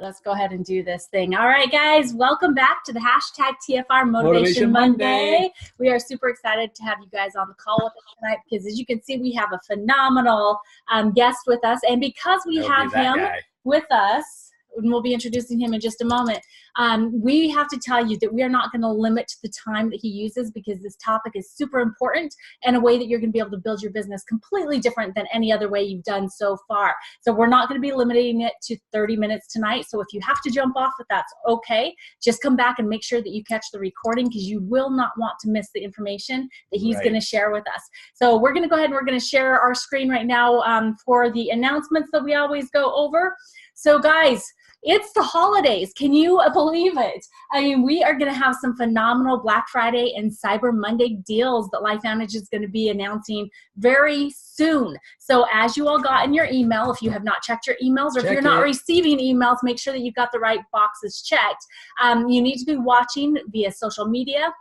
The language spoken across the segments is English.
Let's go ahead and do this thing. All right, guys, welcome back to the hashtag TFR Motivation Monday. We are super excited to have you guys on the call with us tonight because, as you can see, we have a phenomenal guest with us. And because we have him with us, and we'll be introducing him in just a moment, we have to tell you that we are not going to limit the time that he uses because this topic is super important and a way that you're going to be able to build your business completely different than any other way you've done so far. So we're not going to be limiting it to 30 minutes tonight. So if you have to jump off, that's okay. Just come back and make sure that you catch the recording because you will not want to miss the information that he's going to share with us. So we're going to go ahead and we're going to share our screen right now for the announcements that we always go over. So guys, it's the holidays. Can you believe it? I mean, we are going to have some phenomenal Black Friday and Cyber Monday deals that LifeVantage is going to be announcing very soon. So as you all got in your email, if you have not checked your emails or if you're not receiving emails, make sure that you've got the right boxes checked. You need to be watching via social media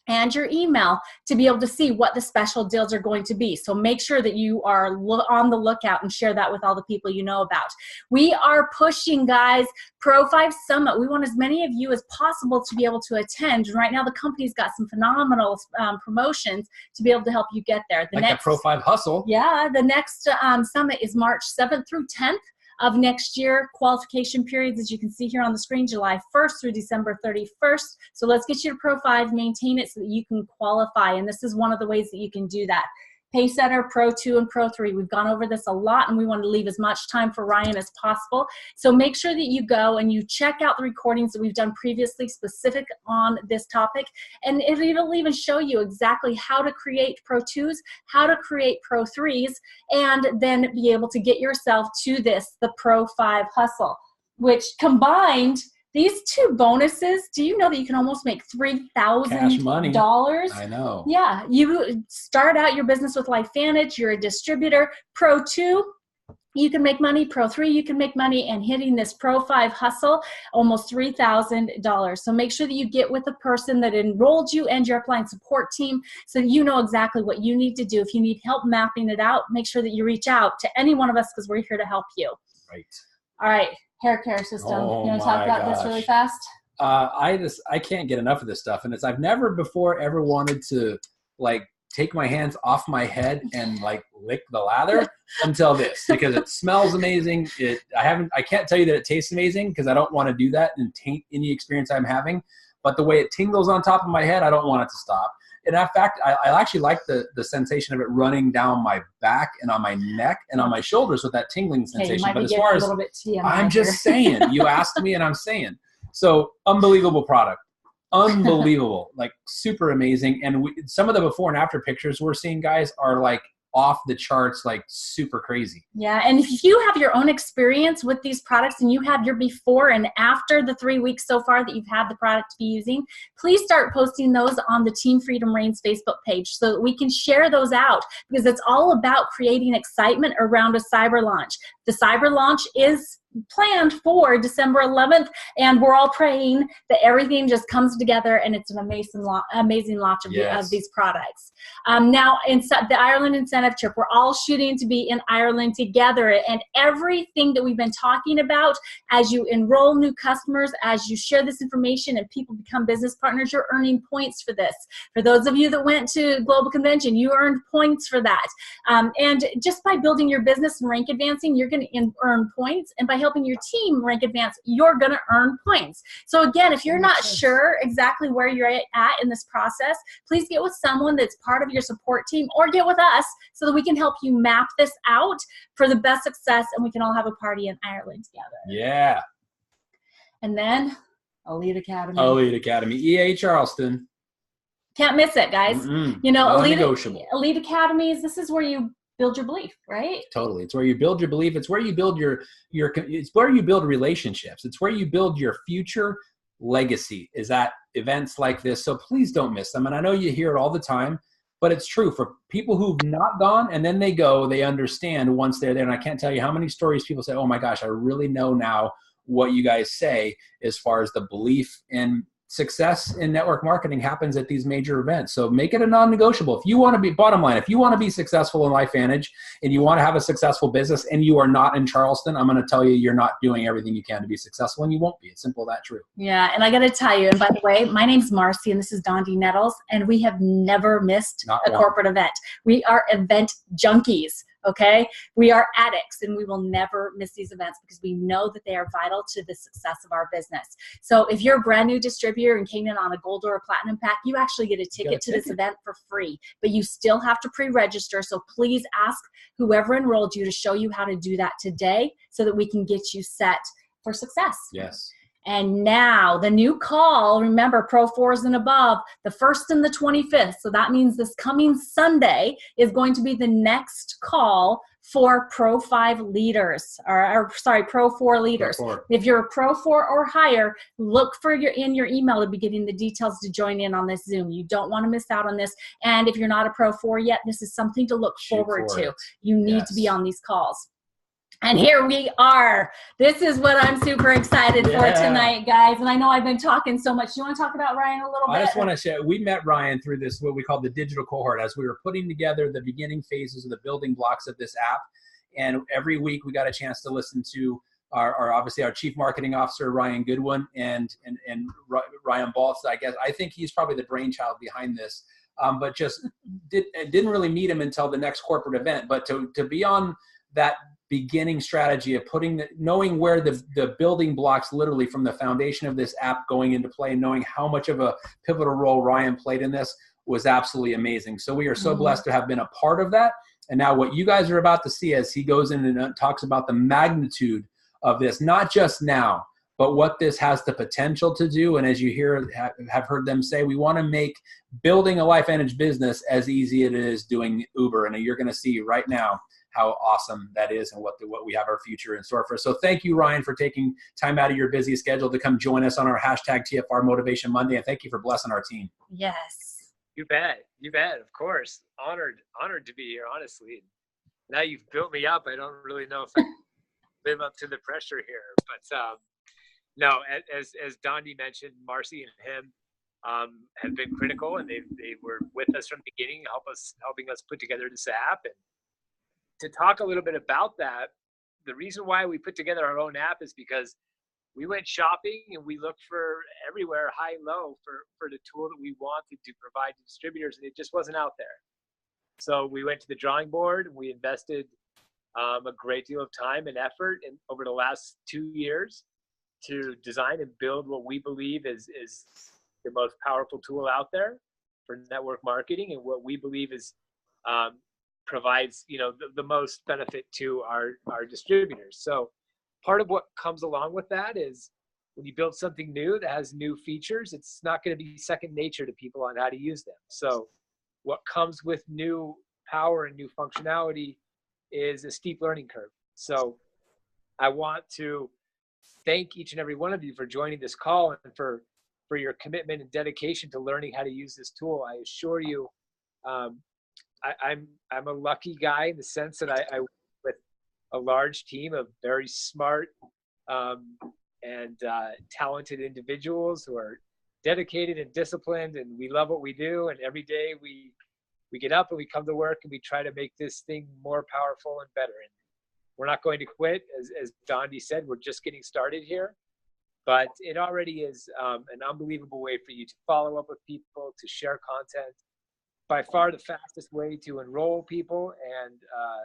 and your email to be able to see what the special deals are going to be. So make sure that you are on the lookout and share that with all the people you know about. We are pushing, guys, Pro 5 Summit. We want as many of you as possible to be able to attend. And right now the company's got some phenomenal promotions to be able to help you get there. The next Pro 5 hustle. Yeah, the next summit is March 7th through 10th. Of next year. Qualification periods, as you can see here on the screen, July 1st through December 31st. So let's get you to Pro 5, maintain it so that you can qualify. And this is one of the ways that you can do that. Paysetter, Pro 2, and Pro 3. We've gone over this a lot, and we want to leave as much time for Ryan as possible. So make sure that you go and you check out the recordings that we've done previously specific on this topic. And it'll even show you exactly how to create Pro 2s, how to create Pro 3s, and then be able to get yourself to this, the Pro 5 hustle, which combined, these two bonuses, do you know that you can almost make $3,000? I know. Yeah, you start out your business with LifeVantage, you're a distributor. Pro 2, you can make money. Pro 3, you can make money. And hitting this Pro 5 hustle, almost $3,000. So make sure that you get with the person that enrolled you and your upline support team so that you know exactly what you need to do. If you need help mapping it out, make sure that you reach out to any one of us because we're here to help you. Right. All right. Hair care system. Oh, you want to talk about this really fast? I can't get enough of this stuff, and I've never before ever wanted to like take my hands off my head and like lick the lather until this because it smells amazing. I can't tell you that it tastes amazing because I don't want to do that and taint any experience I'm having. But the way it tingles on top of my head, I don't want it to stop. And in fact, I actually like the sensation of it running down my back and on my neck and on my shoulders with that tingling sensation. But as far as I'm just saying, you asked me and I'm saying. So unbelievable product. Unbelievable. Like super amazing. And some of the before and after pictures we're seeing, guys, are like off the charts, like super crazy. Yeah, and if you have your own experience with these products and you have your before and after the 3 weeks so far that you've had the product to be using, please start posting those on the Team Freedom Reigns Facebook page so that we can share those out because it's all about creating excitement around a cyber launch. The cyber launch is planned for December 11th, and we're all praying that everything just comes together and it's an amazing launch of, of these products. Now, in the Ireland incentive trip, we're all shooting to be in Ireland together, and everything that we've been talking about as you enroll new customers, as you share this information and people become business partners, you're earning points for this. For those of you that went to Global Convention, you earned points for that. And just by building your business and rank advancing, you're going to earn points, and by helping your team rank advance, you're going to earn points. So again, if you're not sure exactly where you're at in this process, please get with someone that's part of your support team or get with us so that we can help you map this out for the best success and we can all have a party in Ireland together. Yeah. And then Elite Academy. Elite Academy. EA Charleston. Can't miss it, guys. You know, Elite Academies, this is where you build your belief, right? Totally. It's where you build your belief. It's where you build it's where you build relationships. It's where you build your future legacy is at events like this. So please don't miss them. And I know you hear it all the time, but it's true for people who've not gone and then they go, they understand once they're there. And I can't tell you how many stories people say, oh my gosh, I really know now what you guys say as far as the belief in success in network marketing happens at these major events. So make it a non-negotiable. If you want to be, bottom line, if you want to be successful in LifeVantage and you want to have a successful business and you are not in Charleston, I'm going to tell you, you're not doing everything you can to be successful, and you won't be. It's simple that true. Yeah, and I got to tell you, and by the way, my name's Marcy and this is Dondi Nettles, and we have never missed a corporate event. We are event junkies. Okay, we are addicts, and we will never miss these events because we know that they are vital to the success of our business. So if you're a brand new distributor and came in on a gold or a platinum pack, you actually get a ticket to this event for free, but you still have to pre-register. So please ask whoever enrolled you to show you how to do that today so that we can get you set for success. Yes. And now the new call, remember, Pro 4s and above, the 1st and the 25th. So that means this coming Sunday is going to be the next call for Pro 5 leaders, or sorry, Pro 4 leaders. Pro 4. If you're a Pro 4 or higher, look for in your email to be getting the details to join in on this Zoom. You don't want to miss out on this. And if you're not a Pro 4 yet, this is something to look forward to. You need to be on these calls. And here we are. This is what I'm super excited for tonight, guys. And I know I've been talking so much. Do you want to talk about Ryan a little bit? I just want to share, we met Ryan through this, what we call the digital cohort, as we were putting together the beginning phases of the building blocks of this app. And every week we got a chance to listen to obviously our Chief Marketing Officer, Ryan Goodwin, and Ryan Baltz. I think he's probably the brainchild behind this. But just didn't really meet him until the next corporate event. But to be on that beginning strategy of knowing where the building blocks, literally from the foundation of this app going into play, knowing how much of a pivotal role Ryan played in this was absolutely amazing. So we are so blessed to have been a part of that. And now what you guys are about to see as he goes in and talks about the magnitude of this, not just now, but what this has the potential to do. And as you have heard them say, we want to make building a LifeVantage business as easy as it is doing Uber. And you're going to see right now how awesome that is and what we have our future in store for. So thank you, Ryan, for taking time out of your busy schedule to come join us on our hashtag TFR Motivation Monday. And thank you for blessing our team. Yes. You bet. You bet. Of course. Honored to be here, honestly. Now you've built me up. I don't really know if I can live up to the pressure here. But no, as Dondi mentioned, Marcy and him have been critical, and they were with us from the beginning, helping us put together this app. And to talk a little bit about that, the reason why we put together our own app is because we went shopping and we looked for everywhere, high and low, for the tool that we wanted to provide to distributors, and it just wasn't out there. So we went to the drawing board, and we invested a great deal of time and effort over the last 2 years to design and build what we believe is the most powerful tool out there for network marketing, and what we believe is provides the most benefit to our distributors. So part of what comes along with that is when you build something new that has new features, it's not going to be second nature to people on how to use them. So what comes with new power and new functionality is a steep learning curve. So I want to thank each and every one of you for joining this call and for your commitment and dedication to learning how to use this tool. I assure you, I'm a lucky guy in the sense that I work with a large team of very smart and talented individuals who are dedicated and disciplined, and we love what we do. And every day we get up and we come to work and we try to make this thing more powerful and better. And we're not going to quit, as Dondi said. We're just getting started here, but it already is an unbelievable way for you to follow up with people, to share content. By far the fastest way to enroll people and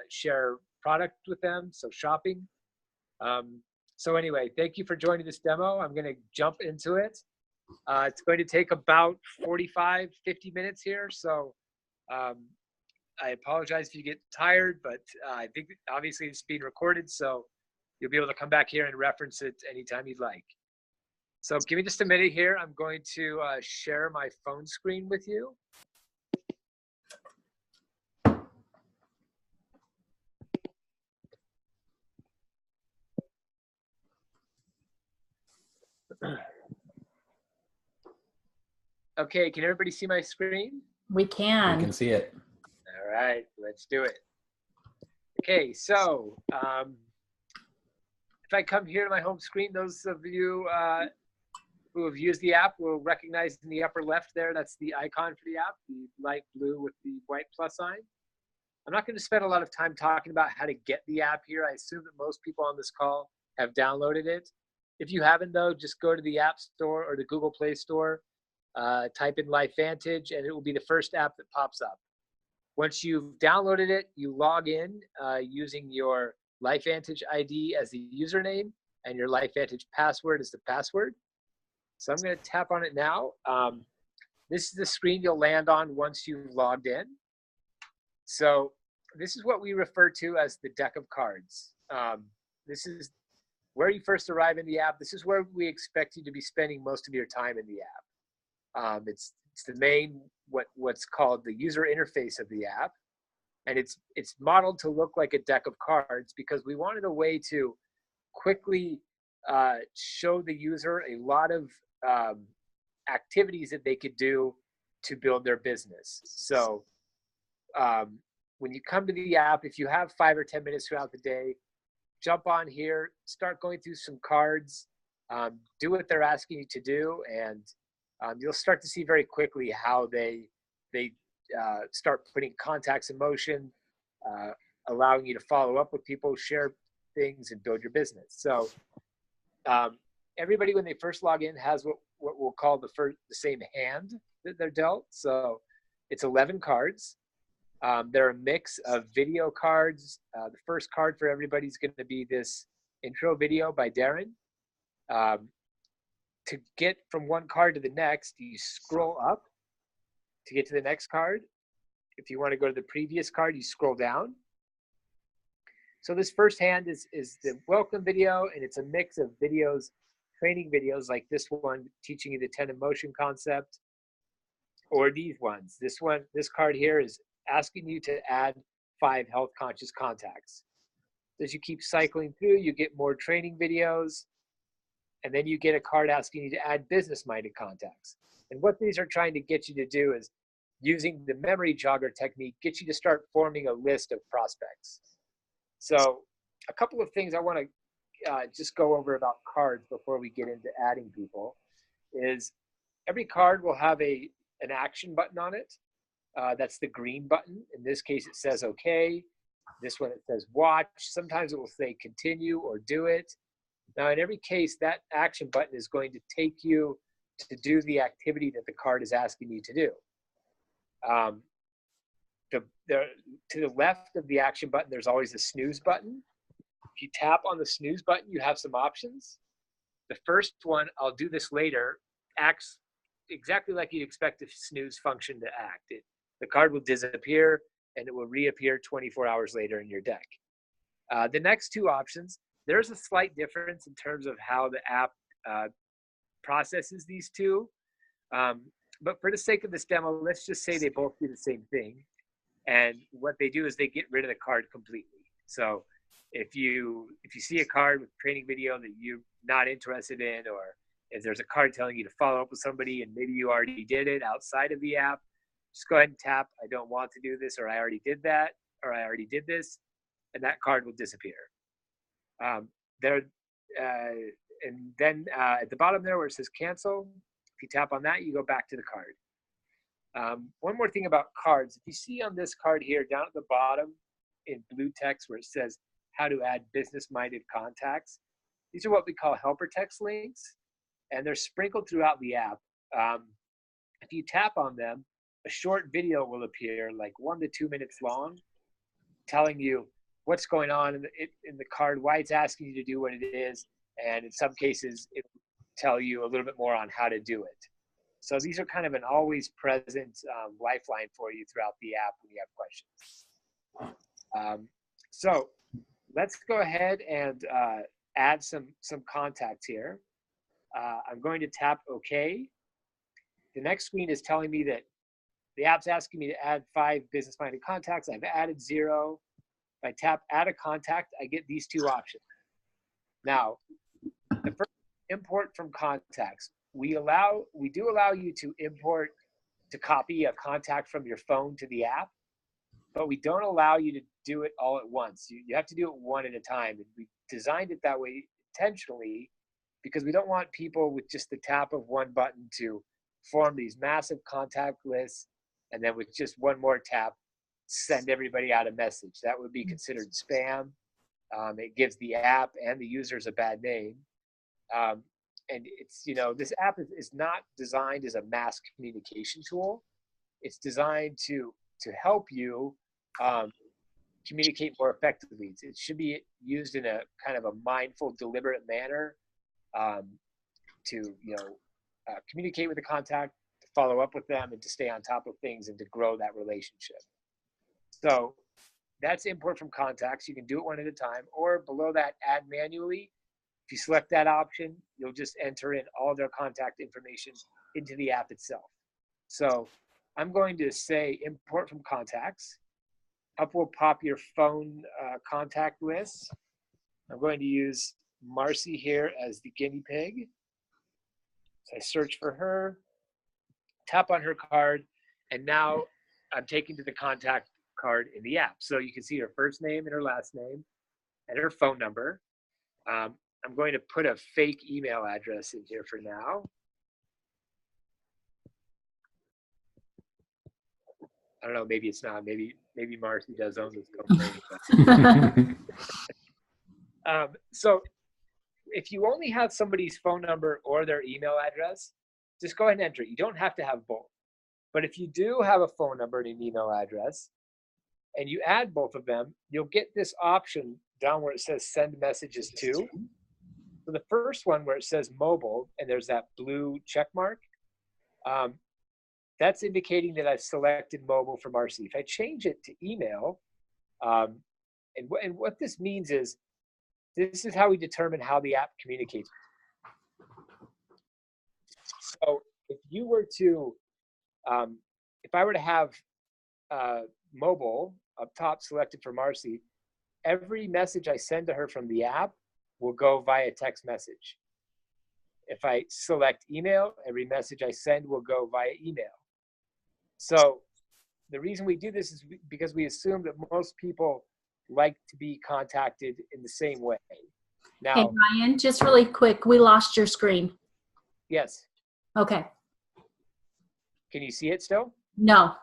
share product with them, so shopping. So anyway, thank you for joining this demo. I'm going to jump into it. It's going to take about 45, 50 minutes here. So I apologize if you get tired, but I think obviously it's being recorded, so you'll be able to come back here and reference it anytime you'd like. So give me just a minute here. I'm going to share my phone screen with you. Okay, can everybody see my screen? We can. We can see it. All right, let's do it. Okay, so if I come here to my home screen, those of you who have used the app will recognize in the upper left there, that's the icon for the app, the light blue with the white plus sign. I'm not going to spend a lot of time talking about how to get the app here. I assume that most people on this call have downloaded it. If you haven't, though, just go to the App Store or the Google Play Store, type in LifeVantage, and it will be the first app that pops up. Once you've downloaded it, you log in using your LifeVantage ID as the username and your LifeVantage password as the password. So I'm going to tap on it now. This is the screen you'll land on once you've logged in. So this is what we refer to as the deck of cards. This is where you first arrive in the app. This is where we expect you to be spending most of your time in the app. It's the main, what's called the user interface of the app. And it's modeled to look like a deck of cards because we wanted a way to quickly show the user a lot of activities that they could do to build their business. So when you come to the app, if you have 5 or 10 minutes throughout the day, jump on here, start going through some cards, do what they're asking you to do, and you'll start to see very quickly how they start putting contacts in motion, allowing you to follow up with people, share things, and build your business. So everybody, when they first log in, has what we'll call the same hand that they're dealt. So it's 11 cards. They're a mix of video cards. The first card for everybody is going to be this intro video by Darren. To get from one card to the next, you scroll up to get to the next card. If you want to go to the previous card, you scroll down. So this first hand is the welcome video, and it's a mix of videos, training videos like this one, teaching you the 10 in motion concept, or these ones. This card here is asking you to add 5 health conscious contacts. As you keep cycling through, you get more training videos, and then you get a card asking you to add business-minded contacts. And what these are trying to get you to do is, using the memory jogger technique, get you to start forming a list of prospects. So a couple of things I want to just go over about cards before we get into adding people is every card will have an action button on it. That's the green button. In this case, it says okay. This one, it says watch. Sometimes it will say continue or do it. Now, in every case, that action button is going to take you to do the activity that the card is asking you to do. To the left of the action button, there's always a snooze button. If you tap on the snooze button, you have some options. The first one, I'll do this later, acts exactly like you'd expect a snooze function to act. The card will disappear, and it will reappear 24 hours later in your deck. The next 2 options, there's a slight difference in terms of how the app processes these 2. But for the sake of this demo, let's just say they both do the same thing. And what they do is they get rid of the card completely. So if you see a card with training video that you're not interested in, or if there's a card telling you to follow up with somebody and maybe you already did it outside of the app, just go ahead and tap, I don't want to do this, or I already did that, or I already did this, and that card will disappear. And then at the bottom there where it says cancel, if you tap on that, you go back to the card. One more thing about cards. If you see on this card here, down at the bottom in blue text where it says how to add business-minded contacts, these are what we call helper text links, and they're sprinkled throughout the app. If you tap on them, a short video will appear, like 1 to 2 minutes long, telling you what's going on in the card, why it's asking you to do what it is, and in some cases, it will tell you a little bit more on how to do it. So these are kind of an always present lifeline for you throughout the app when you have questions. So let's go ahead and add some contacts here. I'm going to tap OK. The next screen is telling me that the app's asking me to add 5 business-minded contacts. I've added 0. If I tap add a contact, I get these 2 options. Now, the first, import from contacts. We do allow you to copy a contact from your phone to the app, but we don't allow you to do it all at once. You have to do it one at a time. And we designed it that way intentionally because we don't want people with just the tap of one button to form these massive contact lists, and then with just one more tap, send everybody out a message. That would be considered spam. It gives the app and the users a bad name. And it's, this app is not designed as a mass communication tool. It's designed to help you communicate more effectively. It should be used in a kind of a mindful, deliberate manner to communicate with the contact, to follow up with them, and to stay on top of things and to grow that relationship. So that's import from contacts. You can do it one at a time, or below that, add manually. If you select that option, you'll just enter in all their contact information into the app itself. So I'm going to say import from contacts. Up will pop your phone contact list. I'm going to use Marcy here as the guinea pig. So I search for her, tap on her card, and now I'm taken to the contact card in the app. So you can see her first name and her last name and her phone number. I'm going to put a fake email address in here for now. I don't know, maybe it's not. Maybe Marcy does own this company. So if you only have somebody's phone number or their email address, just go ahead and enter it. You don't have to have both. But if you do have a phone number and an email address, and you add both of them, you'll get this option down where it says send messages to. So the first one where it says mobile, and there's that blue check mark, that's indicating that I've selected mobile for Marcy. If I change it to email, and what this means is, this is how we determine how the app communicates. So if you were to, if I were to have mobile up top selected for Marcy, every message I send to her from the app will go via text message. If I select email, every message I send will go via email. So the reason we do this is because we assume that most people like to be contacted in the same way. Now, hey, Ryan, just really quick, we lost your screen. Yes. Okay. Can you see it still? No.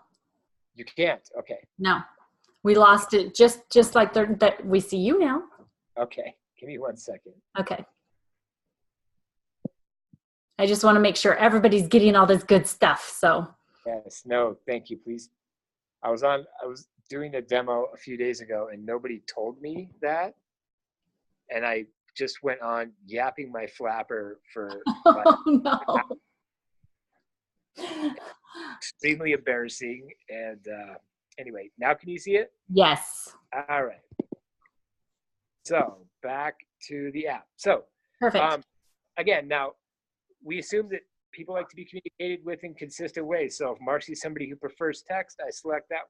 You can't. Okay. No. We lost it just like that. We see you now. Okay. Give me 1 second. Okay. I just want to make sure everybody's getting all this good stuff. So. Yes. No, thank you. Please. I was doing a demo a few days ago and nobody told me that. And I just went on yapping my flapper for no. extremely embarrassing. And anyway, now can you see it? Yes. All right. So back to the app. So perfect. Again, now we assume that people like to be communicated with in consistent ways. So if Marcy's somebody who prefers text, I select that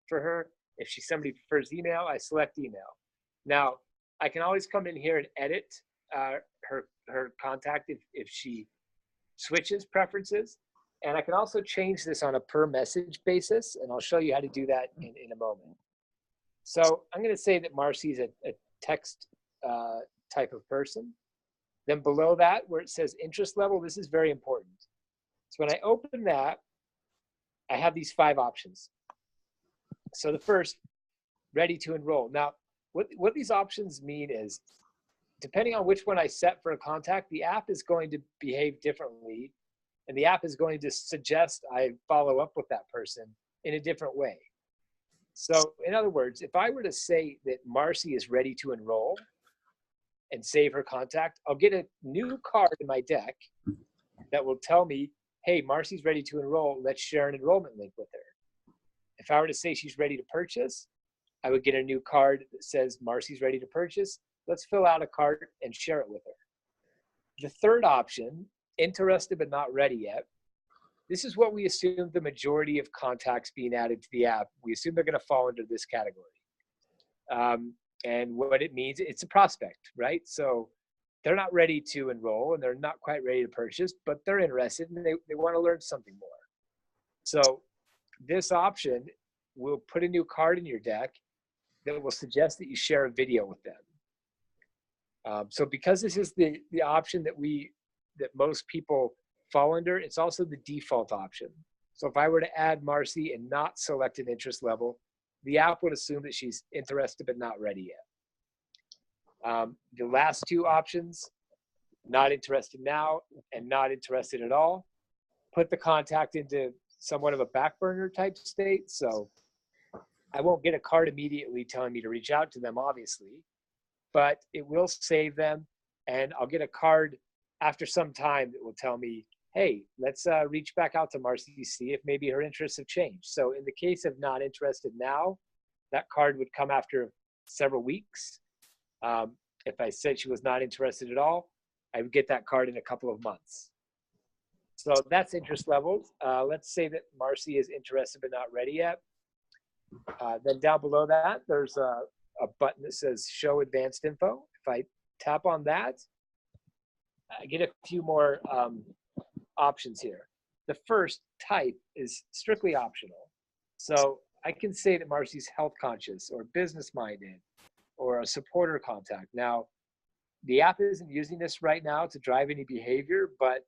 for her. If she's somebody who prefers email, I select email. Now, I can always come in here and edit her contact if she switches preferences. And I can also change this on a per message basis, and I'll show you how to do that in a moment. So I'm going to say that Marcy's a text type of person. Then below that, where it says interest level, this is very important. So when I open that, I have these 5 options. So the first, ready to enroll. Now, what these options mean is, depending on which one I set for a contact, the app is going to behave differently, and the app is going to suggest I follow up with that person in a different way. So in other words, if I were to say that Marcy is ready to enroll and save her contact, I'll get a new card in my deck that will tell me, hey, Marcy's ready to enroll. Let's share an enrollment link with her. If I were to say she's ready to purchase, I would get a new card that says Marcy's ready to purchase. Let's fill out a card and share it with her. The third option, interested but not ready yet. This is what we assume the majority of contacts being added to the app. We assume they're going to fall into this category. And what it means, it's a prospect, right? So they're not ready to enroll and they're not quite ready to purchase, but they're interested and they want to learn something more. So this option will put a new card in your deck that will suggest that you share a video with them. So because this is the option that most people fall under, it's also the default option. So if I were to add Marcy and not select an interest level, the app would assume that she's interested but not ready yet. The last two options, not interested now and not interested at all, put the contact into somewhat of a back burner type state. So I won't get a card immediately telling me to reach out to them, obviously, but it will save them, and I'll get a card after some time that will tell me, hey, let's reach back out to Marcy, see if maybe her interests have changed. So in the case of not interested now, that card would come after several weeks. If I said she was not interested at all, I would get that card in a couple of months. So that's interest levels. Let's say that Marcy is interested but not ready yet. Then down below that, there's a button that says Show Advanced Info. If I tap on that, I get a few more options here. The first type is strictly optional. So I can say that Marcy's health conscious or business minded or a supporter contact. Now, the app isn't using this right now to drive any behavior, but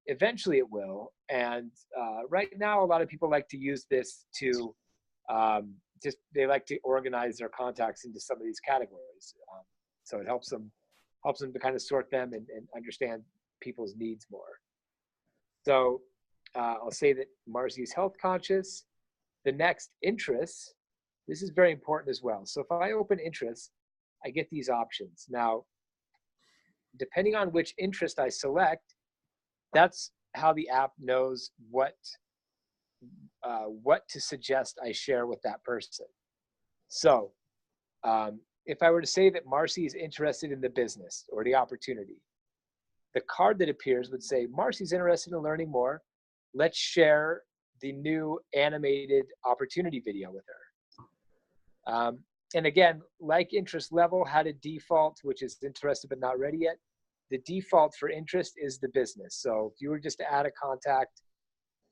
eventually it will. And right now, a lot of people like to use this to they like to organize their contacts into some of these categories. So it helps them to kind of sort them and understand people's needs more. So I'll say that Marcy is health conscious. The next, interests. This is very important as well. So if I open interests, I get these options. Now, depending on which interest I select, that's how the app knows what to suggest I share with that person. So if I were to say that Marcy is interested in the business or the opportunity, the card that appears would say, Marcy's interested in learning more. Let's share the new animated opportunity video with her. And again, like interest level had a default, which is interested but not ready yet. The default for interest is the business. So if you were just to add a contact,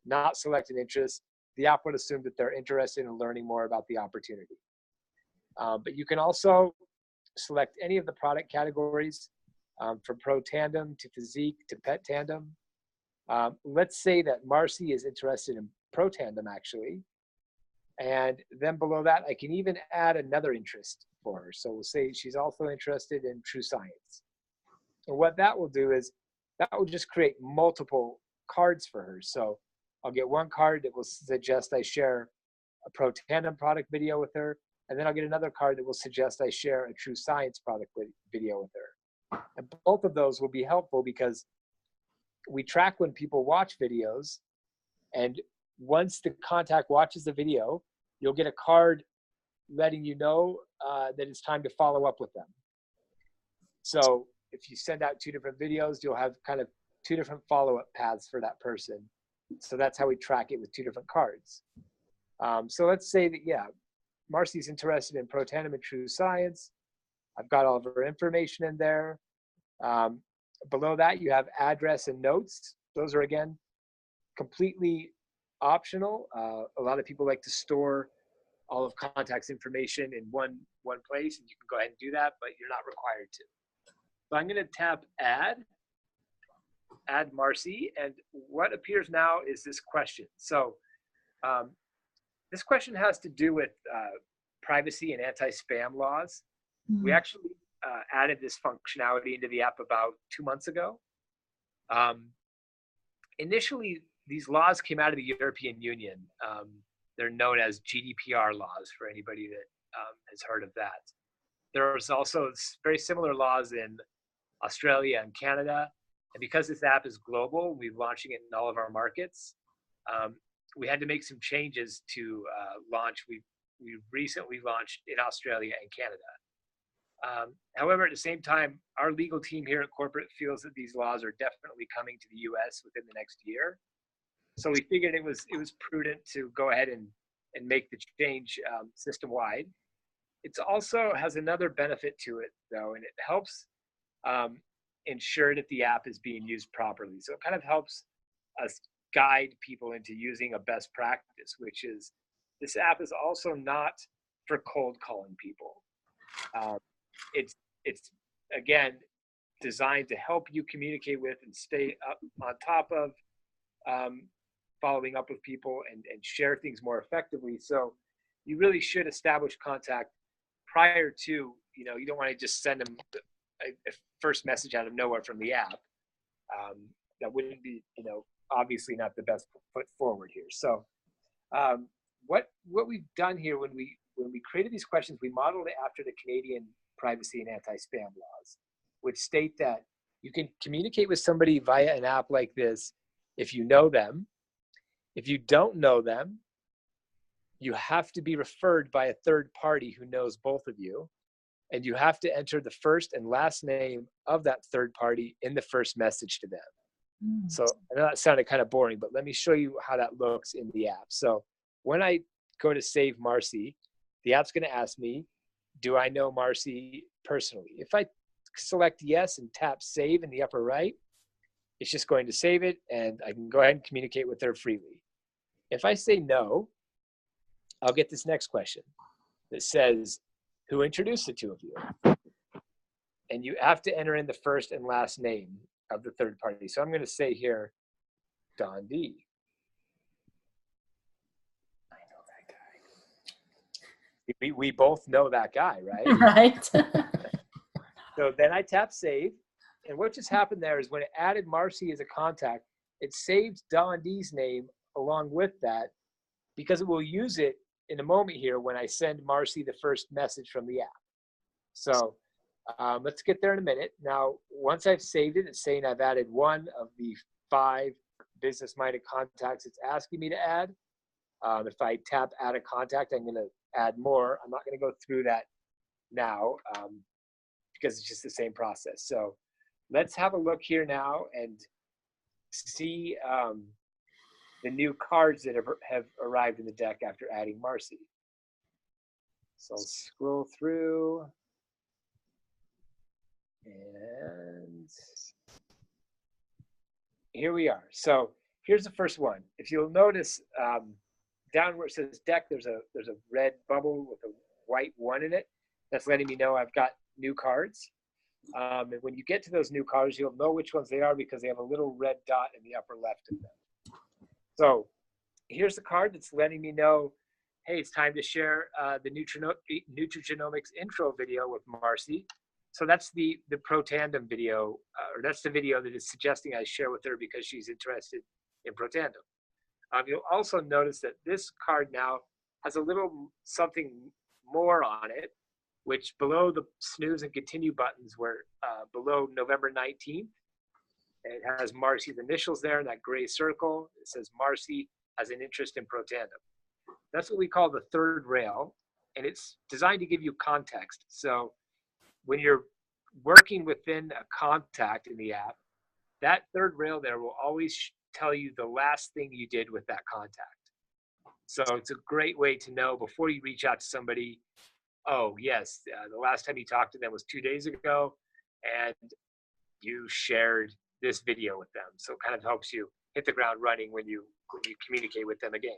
not select an interest, the app would assume that they're interested in learning more about the opportunity. But you can also select any of the product categories, from Pro Tandem to Physique to Pet Tandem. Let's say that Marcy is interested in Pro Tandem, actually. And then below that, I can even add another interest for her. So we'll say she's also interested in True Science. And what that will do is that will just create multiple cards for her. So I'll get one card that will suggest I share a Pro Tandem product video with her. And then I'll get another card that will suggest I share a True Science product video with her. And both of those will be helpful because we track when people watch videos. And once the contact watches the video, you'll get a card letting you know that it's time to follow up with them. So if you send out 2 different videos, you'll have kind of 2 different follow-up paths for that person. So that's how we track it with 2 different cards. So let's say that, yeah, Marcy's interested in Pro Tandem and True Science. I've got all of her information in there. Below that, you have address and notes. Those are, again, completely optional. A lot of people like to store all of contacts information in one place, and you can go ahead and do that, but you're not required to. So I'm going to tap add Marcy, and what appears now is this question. So this question has to do with privacy and anti-spam laws. Mm-hmm. We actually added this functionality into the app about 2 months ago. Initially, these laws came out of the European Union. They're known as GDPR laws for anybody that has heard of that. There's also very similar laws in Australia and Canada. And because this app is global, we're launching it in all of our markets. We had to make some changes to launch. We recently launched in Australia and Canada. However, at the same time, our legal team here at corporate feels that these laws are definitely coming to the US within the next year. So we figured it was prudent to go ahead and make the change system-wide. It also has another benefit to it, though, and it helps ensure that the app is being used properly. So it kind of helps us guide people into using a best practice, which is this app is also not for cold calling people. It's again, designed to help you communicate with and stay up on top of following up with people and share things more effectively. So you really should establish contact prior to, you don't want to just send them a first message out of nowhere from the app. That wouldn't be, obviously not the best foot forward here. So what we've done here when we created these questions, we modeled it after the Canadian privacy and anti-spam laws, which state that you can communicate with somebody via an app like this if you know them. If you don't know them, you have to be referred by a third party who knows both of you, and you have to enter the first and last name of that third party in the first message to them. So I know that sounded kind of boring, but let me show you how that looks in the app. So when I go to save Marcy, the app's going to ask me, do I know Marcy personally? If I select yes and tap save in the upper right, it's just going to save it, and I can go ahead and communicate with her freely. If I say no, I'll get this next question that says, who introduced the two of you? And you have to enter in the first and last name of the third party. So I'm going to say here, Don D. I know that guy. We both know that guy, right? Right. So then I tap save. And what just happened there is when it added Marcy as a contact, it saved Don D's name along with that, because it will use it in a moment here when I send Marcy the first message from the app. So let's get there in a minute. Now, once I've saved it, it's saying I've added one of the 5 business-minded contacts it's asking me to add. If I tap add a contact, I'm going to add more. I'm not going to go through that now because it's just the same process. So let's have a look here now and see the new cards that have arrived in the deck after adding Marcy. So I'll scroll through, and here we are. So here's the first one. If you'll notice, down where it says deck, there's a red bubble with a white 1 in it. That's letting me know I've got new cards. And when you get to those new cards, you'll know which ones they are because they have a little red dot in the upper left of them. So here's the card that's letting me know, hey, it's time to share the nutrigenomics intro video with Marcy. So that's the pro tandem video, or that's the video that is suggesting I share with her because she's interested in pro tandem. You'll also notice that this card now has a little something more on it, which below the snooze and continue buttons were below November 19th. It has Marcy's initials there in that gray circle. It says Marcy has an interest in pro tandem. That's what we call the third rail, and it's designed to give you context. So when you're working within a contact in the app, that third rail there will always tell you the last thing you did with that contact. So it's a great way to know before you reach out to somebody, oh yes, the last time you talked to them was 2 days ago, and you shared this video with them. So it kind of helps you hit the ground running when you communicate with them again.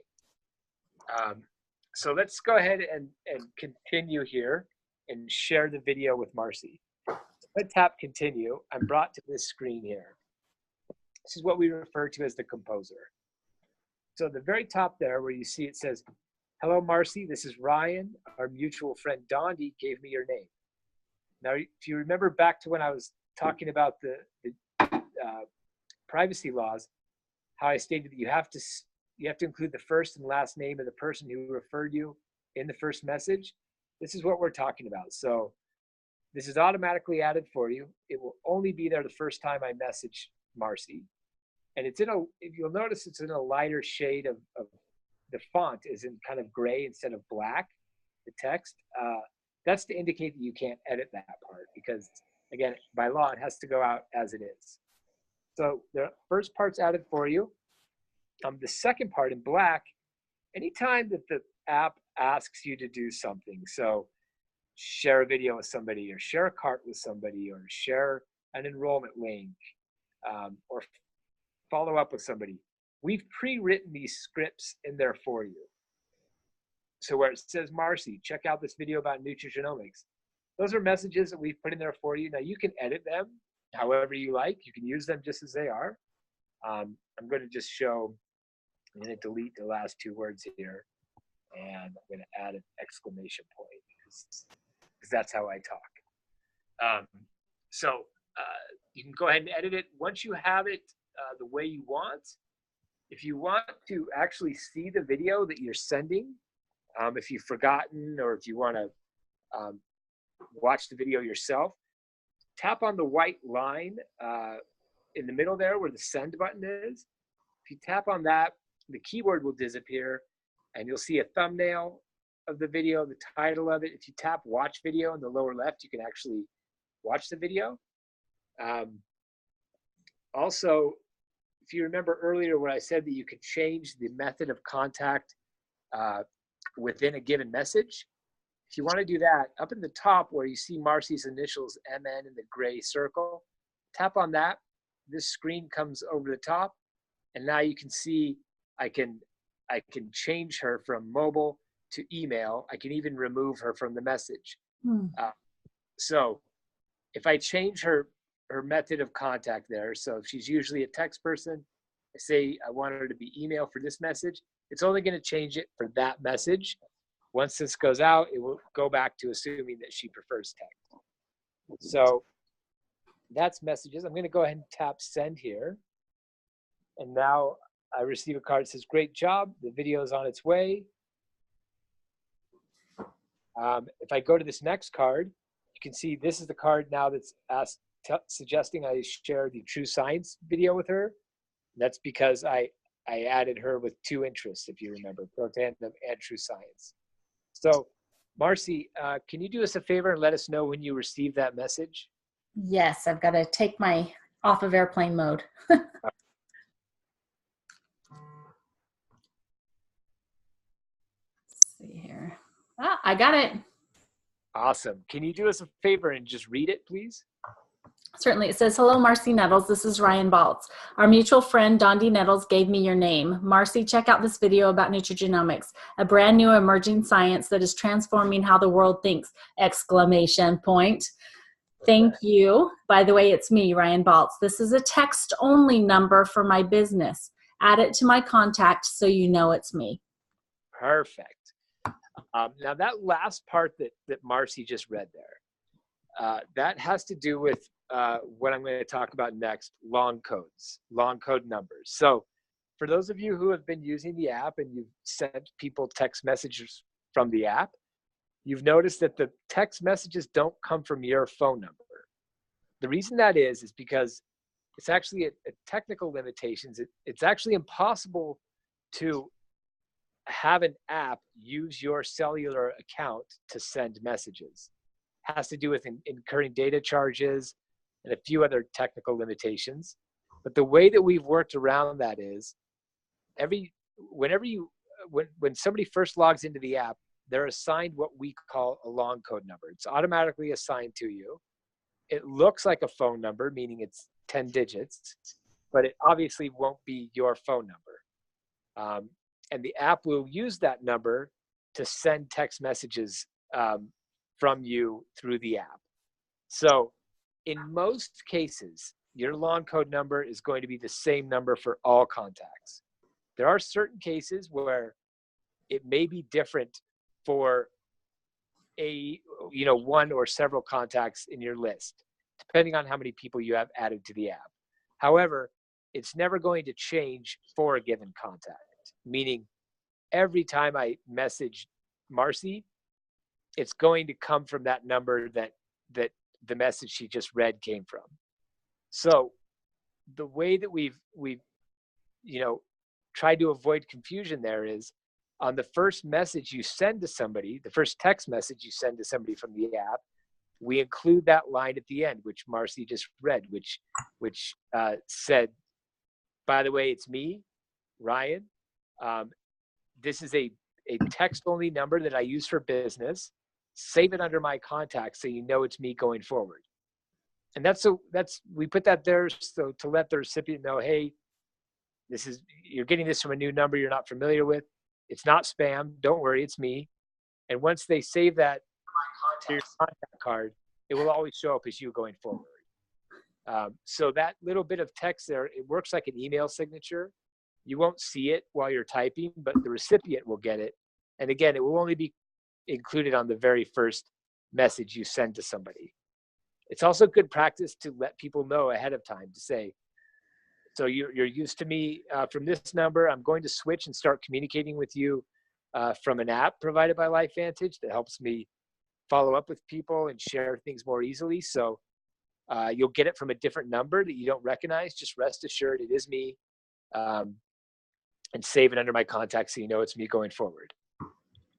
So let's go ahead and continue here and share the video with Marcy. I tap continue. I'm brought to this screen here. This is what we refer to as the composer. So the very top there where you see it says, hello, Marcy, this is Ryan. Our mutual friend Dondi gave me your name. Now, if you remember back to when I was talking about the privacy laws, how I stated that you have to include the first and last name of the person who referred you in the first message. This is what we're talking about. So this is automatically added for you. It will only be there the first time I message Marcy. And it's if you'll notice, it's in a lighter shade of the font is in kind of gray instead of black, the text. That's to indicate that you can't edit that part because, again, by law, it has to go out as it is. So the first part's added for you. The second part in black, anytime that the app asks you to do something, so share a video with somebody or share a cart with somebody or share an enrollment link or follow up with somebody, we've pre-written these scripts in there for you. So where it says, Marcy, check out this video about nutrigenomics, those are messages that we've put in there for you. Now you can edit them however you like. You can use them just as they are. I'm going to just show, I'm going to delete the last two words here, and I'm going to add an exclamation point because that's how I talk. So you can go ahead and edit it. Once you have it the way you want, if you want to actually see the video that you're sending, if you've forgotten or if you want to watch the video yourself, tap on the white line in the middle there where the send button is. If you tap on that, the keyword will disappear and you'll see a thumbnail of the video, the title of it. If you tap watch video in the lower left, you can actually watch the video. Also, if you remember earlier when I said that you could change the method of contact within a given message, if you want to do that, up in the top where you see Marcy's initials MN in the gray circle, tap on that. This screen comes over the top, and now you can see I can change her from mobile to email. I can even remove her from the message. So if I change her method of contact there, so if she's usually a text person, I say I want her to be email for this message, it's only going to change it for that message. Once this goes out, it will go back to assuming that she prefers text. So that's messages. I'm going to go ahead and tap send here. And now I receive a card that says, great job. The video is on its way. If I go to this next card, you can see this is the card now that's suggesting I share the True Science video with her. That's because I added her with 2 interests, if you remember, Pro Tandem and True Science. So, Marcy, can you do us a favor and let us know when you receive that message? Yes, I've got to take my off of airplane mode. Let's see here. Ah, I got it. Awesome. Can you do us a favor and just read it, please? Certainly. It says, hello, Marcy Nettles. This is Ryan Baltz. Our mutual friend, Dondi Nettles, gave me your name. Marcy, check out this video about nutrigenomics, a brand new emerging science that is transforming how the world thinks! Exclamation point. Thank you. By the way, it's me, Ryan Baltz. This is a text-only number for my business. Add it to my contact so you know it's me. Perfect. Now, that last part that Marcy just read there, that has to do with what I'm going to talk about next, long codes, long code numbers. So for those of you who have been using the app and you've sent people text messages from the app, you've noticed that the text messages don't come from your phone number. The reason that is because it's actually a technical limitations. It's actually impossible to have an app use your cellular account to send messages. It has to do with incurring data charges and a few other technical limitations. But the way that we've worked around that is when somebody first logs into the app, they're assigned what we call a long code number. It's automatically assigned to you. It looks like a phone number, meaning it's 10 digits, but it obviously won't be your phone number. And the app will use that number to send text messages from you through the app. So in most cases, your long code number is going to be the same number for all contacts. There are certain cases where it may be different for one or several contacts in your list, depending on how many people you have added to the app. However, it's never going to change for a given contact, meaning every time I message Marcy, it's going to come from that number that the message she just read came from. So the way that we've tried to avoid confusion there is on the first message you send to somebody, the first text message you send to somebody from the app, we include that line at the end, which Marcy just read, which said, by the way, it's me, Ryan. This is a text-only number that I use for business. Save it under my contacts so you know it's me going forward. And we put that there so to let the recipient know, hey, you're getting this from a new number you're not familiar with. It's not spam. Don't worry, it's me. And once they save that to your contact card, it will always show up as you going forward. So that little bit of text there, it works like an email signature. You won't see it while you're typing, but the recipient will get it. And again, it will only be included on the very first message you send to somebody. It's also good practice to let people know ahead of time to say, so you're used to me from this number. I'm going to switch and start communicating with you from an app provided by LifeVantage that helps me follow up with people and share things more easily. So you'll get it from a different number that you don't recognize. Just rest assured it is me, and save it under my contacts so you know it's me going forward.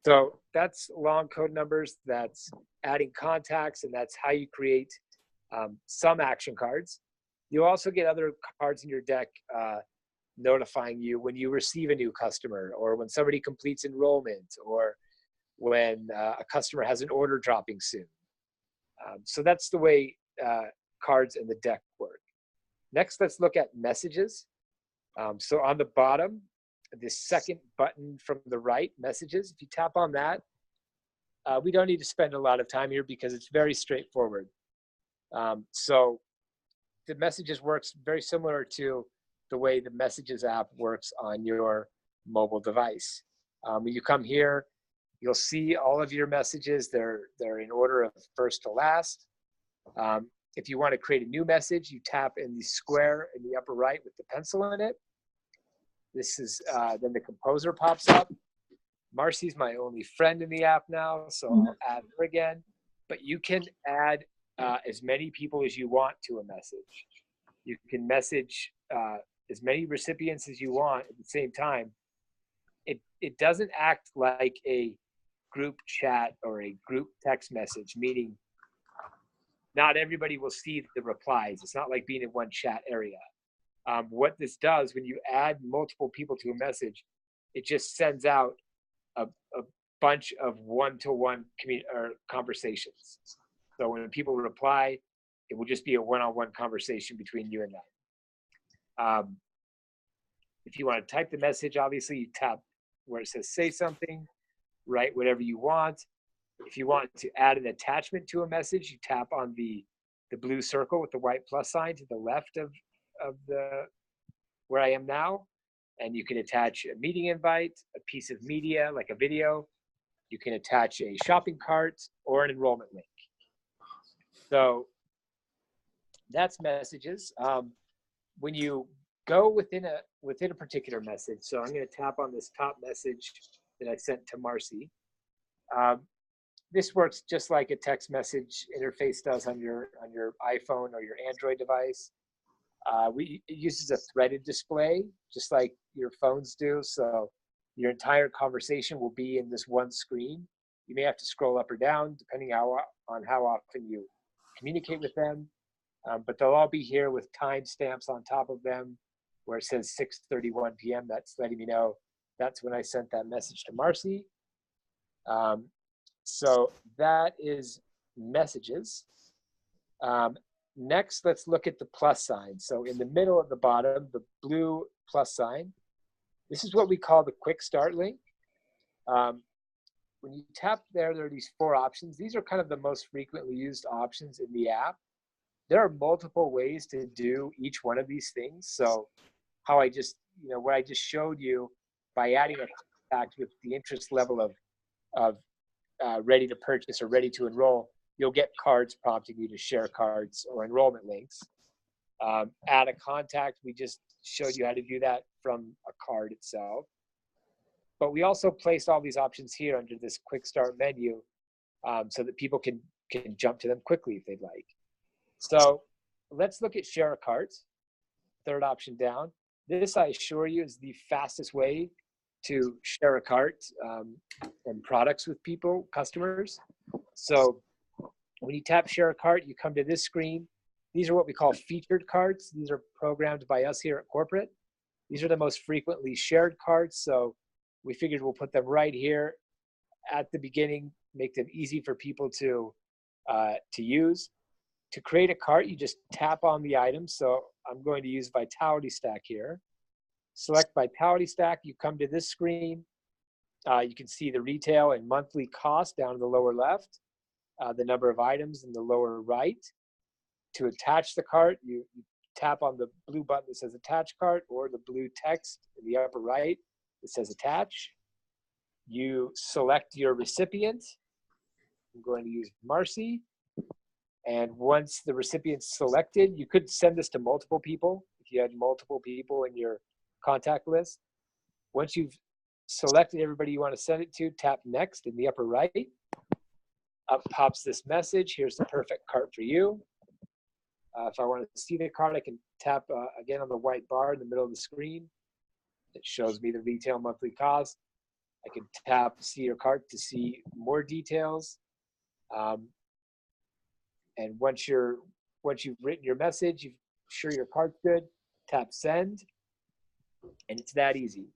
So that's long code numbers, that's adding contacts, and that's how you create some action cards. You'll also get other cards in your deck notifying you when you receive a new customer, or when somebody completes enrollment, or when a customer has an order dropping soon. So that's the way cards in the deck work. Next, let's look at messages. So on the bottom, the second button from the right, messages, if you tap on that, we don't need to spend a lot of time here because it's very straightforward. So the messages works very similar to the way the messages app works on your mobile device. When you come here, you'll see all of your messages. They're in order of first to last. If you want to create a new message, you tap in the square in the upper right with the pencil in it. This is, then the composer pops up. Marcy's my only friend in the app now, so I'll add her again. But you can add as many people as you want to a message. You can message as many recipients as you want at the same time. It doesn't act like a group chat or a group text message, meaning not everybody will see the replies. It's not like being in one chat area. What this does, when you add multiple people to a message, it just sends out a bunch of one-to-one conversations. So when people reply, it will just be a one-on-one conversation between you and them. If you want to type the message, obviously you tap where it says say something, write whatever you want. If you want to add an attachment to a message, you tap on the blue circle with the white plus sign to the left of the where I am now, and you can attach a meeting invite, a piece of media like a video. You can attach a shopping cart or an enrollment link. So that's messages. When you go within a particular message, so I'm going to tap on this top message that I sent to Marcy. This works just like a text message interface does on your iPhone or your Android device. It uses a threaded display, just like your phones do. So your entire conversation will be in this one screen. You may have to scroll up or down depending on how often you communicate with them. But they'll all be here with timestamps on top of them where it says 6:31 p.m. That's letting me know that's when I sent that message to Marcy. So that is messages. Next, let's look at the plus sign. So in the middle at the bottom, the blue plus sign, this is what we call the quick start link. When you tap there are these 4 options. These are kind of the most frequently used options in the app. There are multiple ways to do each one of these things. So how I just, what I just showed you by adding a contact with the interest level of ready to purchase or ready to enroll, you'll get cards prompting you to share cards or enrollment links. Add a contact, we just showed you how to do that from a card itself. But we also placed all these options here under this quick start menu so that people can jump to them quickly if they'd like. So let's look at share a cart, third option down. This, I assure you, is the fastest way to share a cart and products with people, customers. So when you tap share a cart, you come to this screen. These are what we call featured carts. These are programmed by us here at corporate. These are the most frequently shared carts. So we figured we'll put them right here at the beginning, make them easy for people to use. To create a cart, you just tap on the item. So I'm going to use Vitality Stack here. Select Vitality Stack. You come to this screen. You can see the retail and monthly cost down in the lower left. the number of items in the lower right. To attach the cart, you tap on the blue button that says attach cart, or the blue text in the upper right that says attach. You select your recipient. I'm going to use Marcy. And once the recipient's selected, you could send this to multiple people if you had multiple people in your contact list. Once you've selected everybody you want to send it to, tap next in the upper right. Up pops this message. Here's the perfect cart for you. If I want to see the cart, I can tap again on the white bar in the middle of the screen. It shows me the retail monthly cost. I can tap see your cart to see more details. And once you've written your message, you're sure your cart's good, tap send, and it's that easy.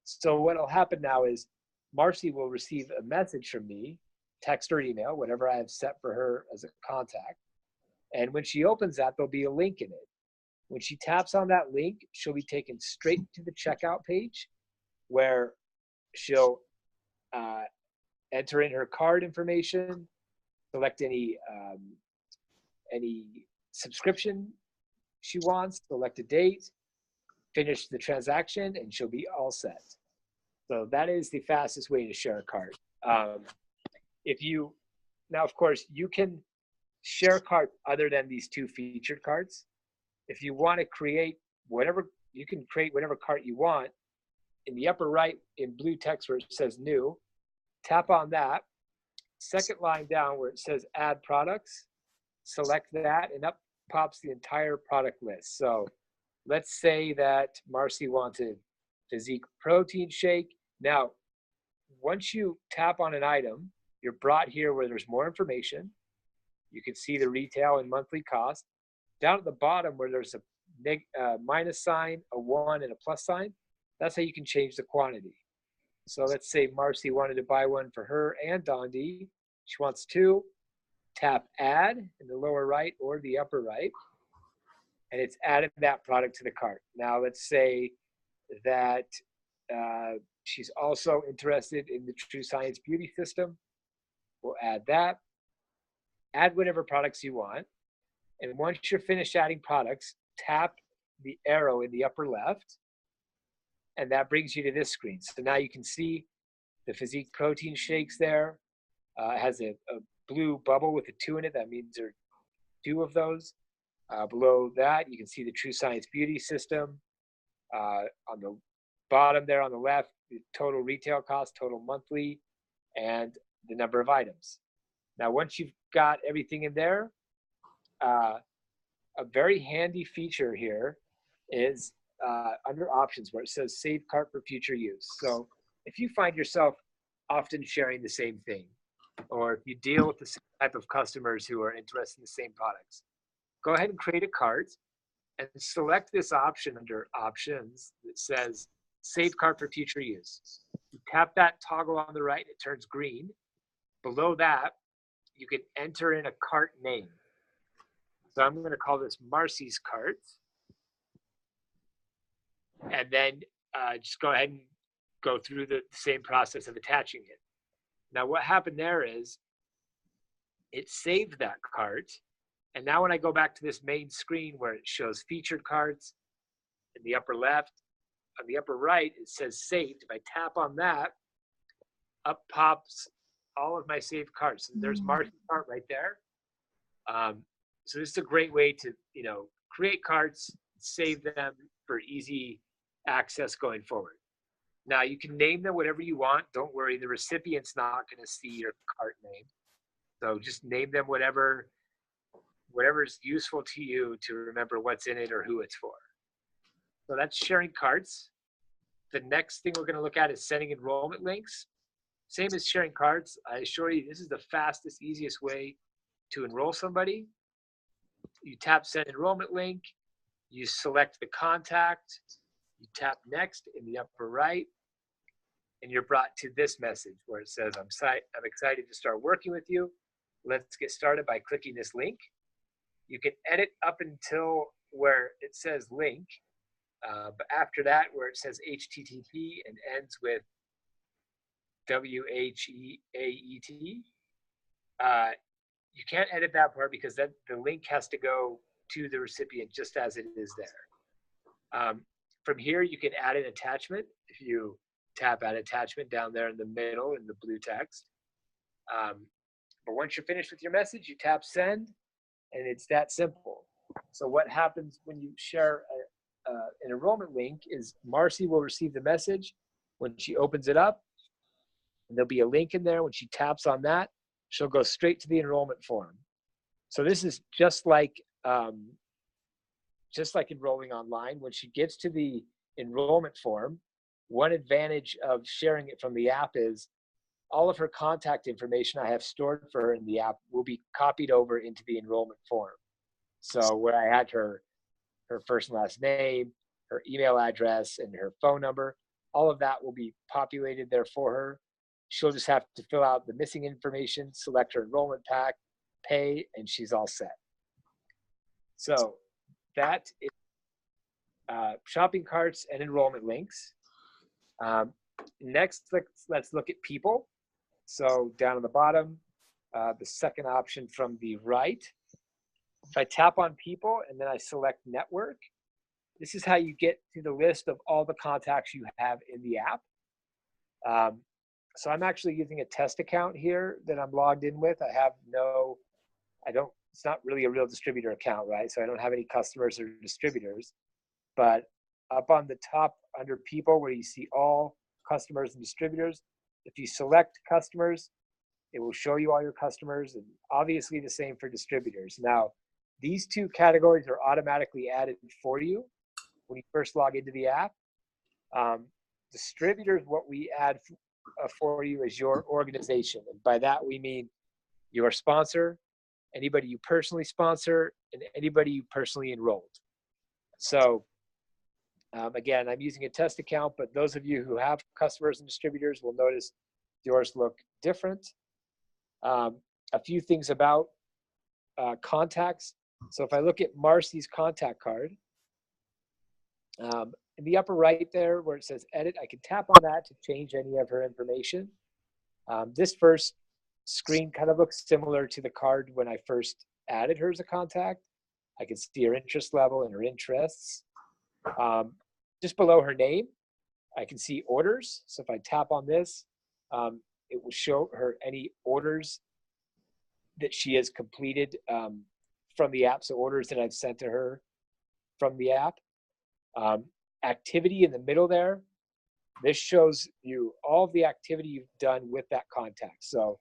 So what'll happen now is Marcy will receive a message from me, text or email, whatever I have set for her as a contact. And when she opens that, there'll be a link in it. When she taps on that link, she'll be taken straight to the checkout page where she'll enter in her card information, select any subscription she wants, select a date, finish the transaction, and she'll be all set. So that is the fastest way to share a cart. Now, of course, you can share carts other than these two featured carts. If you want to create whatever, you can create whatever cart you want. In the upper right, in blue text where it says new, tap on that. Second line down where it says add products, select that, and up pops the entire product list. So let's say that Marcy wanted physique protein shake. Now, once you tap on an item, you're brought here where there's more information. You can see the retail and monthly cost. Down at the bottom where there's a minus sign, a 1, and a plus sign, that's how you can change the quantity. So let's say Marcy wanted to buy one for her and Dondi. She wants 2. Tap add in the lower right or the upper right, and it's added that product to the cart. Now let's say that she's also interested in the True Science Beauty System. We'll add that. Add whatever products you want. And once you're finished adding products, tap the arrow in the upper left, and that brings you to this screen. So now you can see the physique protein shakes there. It has a blue bubble with a 2 in it. That means there are 2 of those. Below that, you can see the True Science Beauty System. On the bottom there on the left, the total retail cost, total monthly, and the number of items. Now, once you've got everything in there, a very handy feature here is under options where it says save cart for future use. So if you find yourself often sharing the same thing, or if you deal with the same type of customers who are interested in the same products, go ahead and create a cart and select this option under options that says save cart for future use. You tap that toggle on the right, it turns green. Below that, you can enter in a cart name. So I'm going to call this Marcy's cart. And then just go ahead and go through the same process of attaching it. Now what happened there is it saved that cart. And now when I go back to this main screen where it shows featured carts in the upper left, on the upper right, it says saved. If I tap on that, up pops all of my saved carts. And there's Marcy's cart right there. So this is a great way to, create carts, save them for easy access going forward. Now you can name them whatever you want. Don't worry, the recipient's not going to see your cart name. So just name them whatever is useful to you to remember what's in it or who it's for. So that's sharing carts. The next thing we're going to look at is sending enrollment links. Same as sharing carts. I assure you, this is the fastest, easiest way to enroll somebody. You tap send enrollment link. You select the contact. You tap next in the upper right. And you're brought to this message where it says, I'm excited to start working with you. Let's get started by clicking this link. You can edit up until where it says link. But after that, where it says HTTP and ends with WHEAET, you can't edit that part because then the link has to go to the recipient just as it is there. From here, you can add an attachment if you tap add attachment down there in the middle in the blue text. But once you're finished with your message, you tap send, and it's that simple. So what happens when you share an enrollment link is Marcy will receive the message when she opens it up, and there'll be a link in there. When she taps on that, she'll go straight to the enrollment form. So this is just like enrolling online. When she gets to the enrollment form, one advantage of sharing it from the app is all of her contact information I have stored for her in the app will be copied over into the enrollment form. So where I had her first and last name, her email address, and her phone number, all of that will be populated there for her. She'll just have to fill out the missing information, select her enrollment pack, pay, and she's all set. So that is shopping carts and enrollment links. Next, let's look at people. So down on the bottom, the second option from the right, if I tap on people and then I select network, this is how you get to the list of all the contacts you have in the app. So I'm actually using a test account here that I'm logged in with. It's not really a real distributor account, right? So I don't have any customers or distributors. But up on the top under people where you see all customers and distributors, if you select customers, it will show you all your customers, and obviously the same for distributors. Now, these two categories are automatically added for you when you first log into the app. Distributors, what we add for you is your organization. And by that, we mean your sponsor, anybody you personally sponsor, and anybody you personally enrolled. So again, I'm using a test account, but those of you who have customers and distributors will notice yours look different. A few things about contacts. So if I look at Marcy's contact card, in the upper right there where it says edit, I can tap on that to change any of her information. This first screen kind of looks similar to the card when I first added her as a contact. I can see her interest level and her interests. Just below her name, I can see orders. So if I tap on this, it will show her any orders that she has completed from the app. So orders that I've sent to her from the app. Activity in the middle there, this shows you all of the activity you've done with that contact. So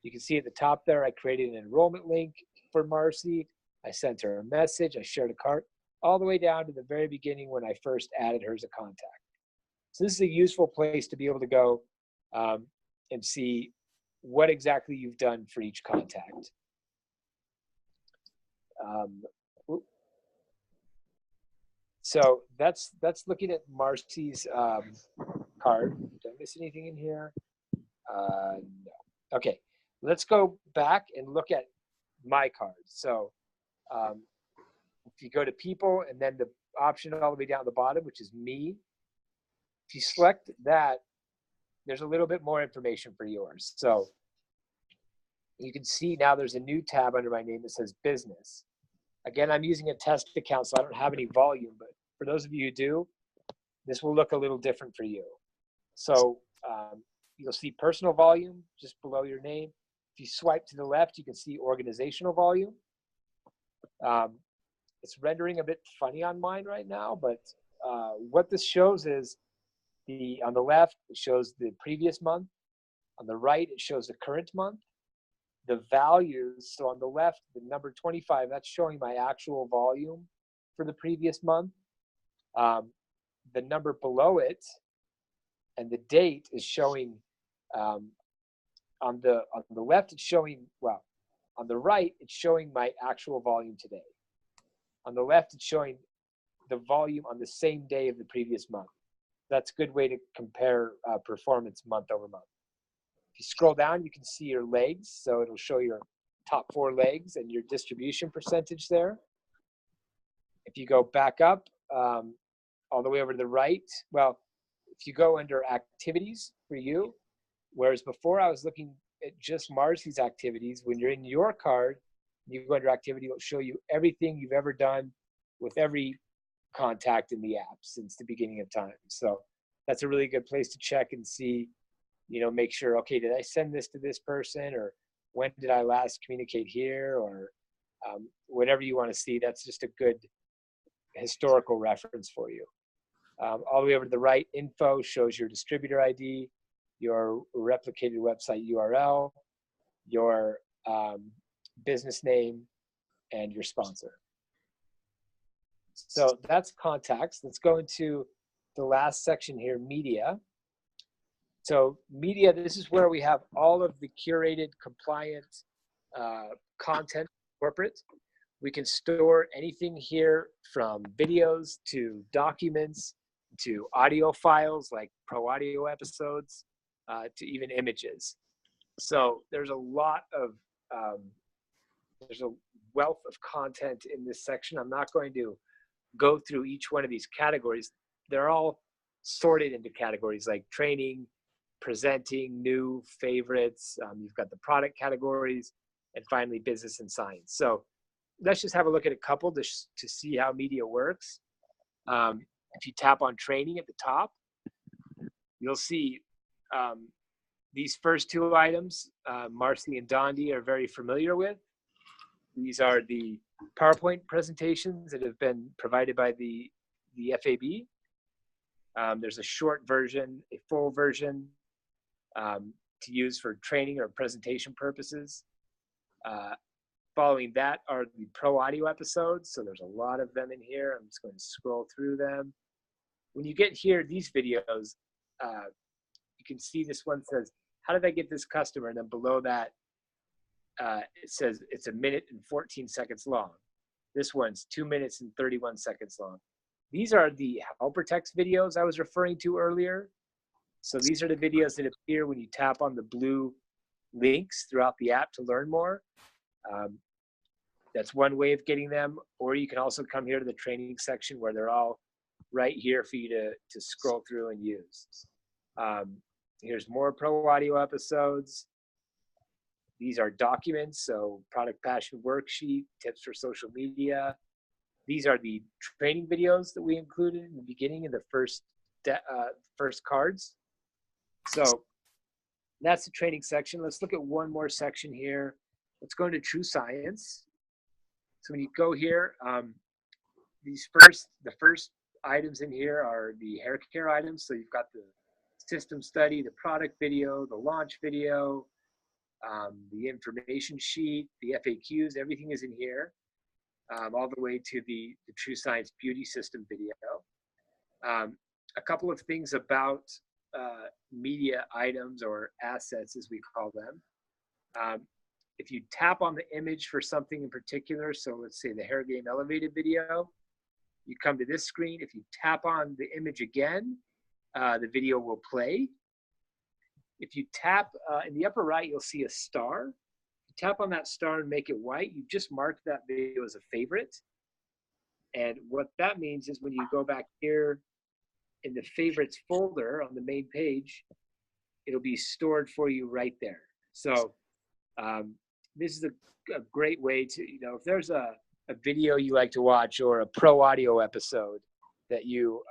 you can see at the top there, I created an enrollment link for Marcy. I sent her a message. I shared a cart, all the way down to the very beginning when I first added her as a contact. So this is a useful place to be able to go and see what exactly you've done for each contact. So that's looking at Marcy's card. Did I miss anything in here? No. Okay, let's go back and look at my card. So if you go to people and then the option all the way down at the bottom, which is me, if you select that, there's a little bit more information for yours. So you can see now there's a new tab under my name that says business. Again, I'm using a test account, so I don't have any volume, but for those of you who do, this will look a little different for you. So you'll see personal volume just below your name. If you swipe to the left, you can see organizational volume. It's rendering a bit funny on mine right now, but what this shows is on the left, it shows the previous month. On the right, it shows the current month. The values, so on the left, the number 25, that's showing my actual volume for the previous month. The number below it and the date is showing, on the left, it's showing, well, on the right, it's showing my actual volume today. On the left, it's showing the volume on the same day of the previous month. That's a good way to compare performance month over month. If you scroll down, you can see your legs. So it'll show your top 4 legs and your distribution percentage there. If you go back up all the way over to the right, well, if you go under activities for you, whereas before I was looking at just Marcy's activities, when you're in your card, you go under activity, it'll show you everything you've ever done with every contact in the app since the beginning of time. So that's a really good place to check and see, make sure, okay, did I send this to this person, or when did I last communicate here, or whatever you want to see. That's just a good historical reference for you. All the way over to the right, info shows your distributor ID, your replicated website URL, your business name, and your sponsor. So that's contacts. Let's go into the last section here, media. So media, this is where we have all of the curated, compliant content corporate. We can store anything here from videos to documents to audio files like pro audio episodes to even images. So there's a lot of, there's a wealth of content in this section. I'm not going to go through each one of these categories. They're all sorted into categories like training, presenting, new, favorites. You've got the product categories, and finally business and science. So let's just have a look at a couple to see how media works. If you tap on training at the top, you'll see these first two items, Marcy and Dondi are very familiar with. These are the PowerPoint presentations that have been provided by the FAB. There's a short version, a full version to use for training or presentation purposes. Following that are the pro audio episodes. So there's a lot of them in here. I'm just going to scroll through them. When you get here, these videos, you can see this one says, how did I get this customer? And then below that, it says it's 1 minute and 14 seconds long. This one's 2 minutes and 31 seconds long. These are the helper text videos I was referring to earlier. So these are the videos that appear when you tap on the blue links throughout the app to learn more. That's one way of getting them, or you can also come here to the training section where they're all right here for you to scroll through and use. Here's more pro audio episodes. These are documents, so product passion worksheet, tips for social media. These are the training videos that we included in the beginning of the first cards. So that's the training section. Let's look at one more section here. Let's go into true science. So when you go here, the first items in here are the hair care items. So you've got the system study, the product video, the launch video, the information sheet, the FAQs, everything is in here, all the way to the True Science Beauty System video. A couple of things about media items or assets, as we call them. If you tap on the image for something in particular, so let's say the hair game elevated video, you come to this screen. If you tap on the image again, the video will play. If you tap in the upper right, you'll see a star. You tap on that star and make it white. You just marked that video as a favorite. And what that means is when you go back here in the favorites folder on the main page, it'll be stored for you right there. So this is a great way to, if there's a video you like to watch or a pro audio episode that you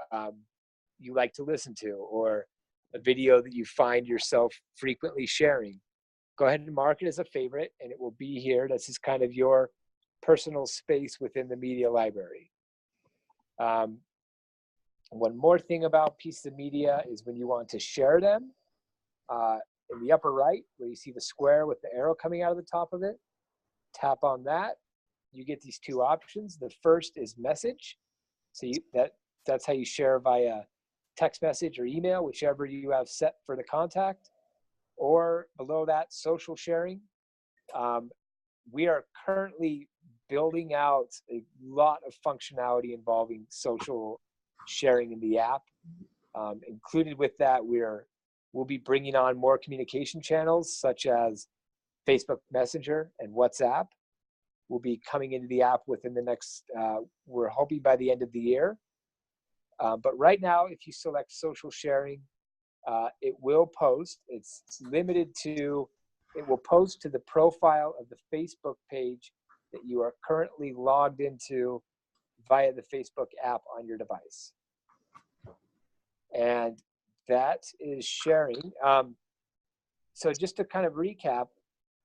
like to listen to, or a video that you find yourself frequently sharing, go ahead and mark it as a favorite, and it will be here. This is kind of your personal space within the media library. One more thing about pieces of media is when you want to share them, in the upper right, where you see the square with the arrow coming out of the top of it, tap on that. You get these two options. The first is message. So that's how you share via text message or email, whichever you have set for the contact. Or below that, social sharing. We are currently building out a lot of functionality involving social sharing in the app. Included with that, we'll be bringing on more communication channels such as Facebook Messenger and WhatsApp. Will be coming into the app within the next, we're hoping by the end of the year. But right now, if you select social sharing, it will post. It's limited to it will post to the profile of the Facebook page that you are currently logged into via the Facebook app on your device. And that is sharing. So just to kind of recap,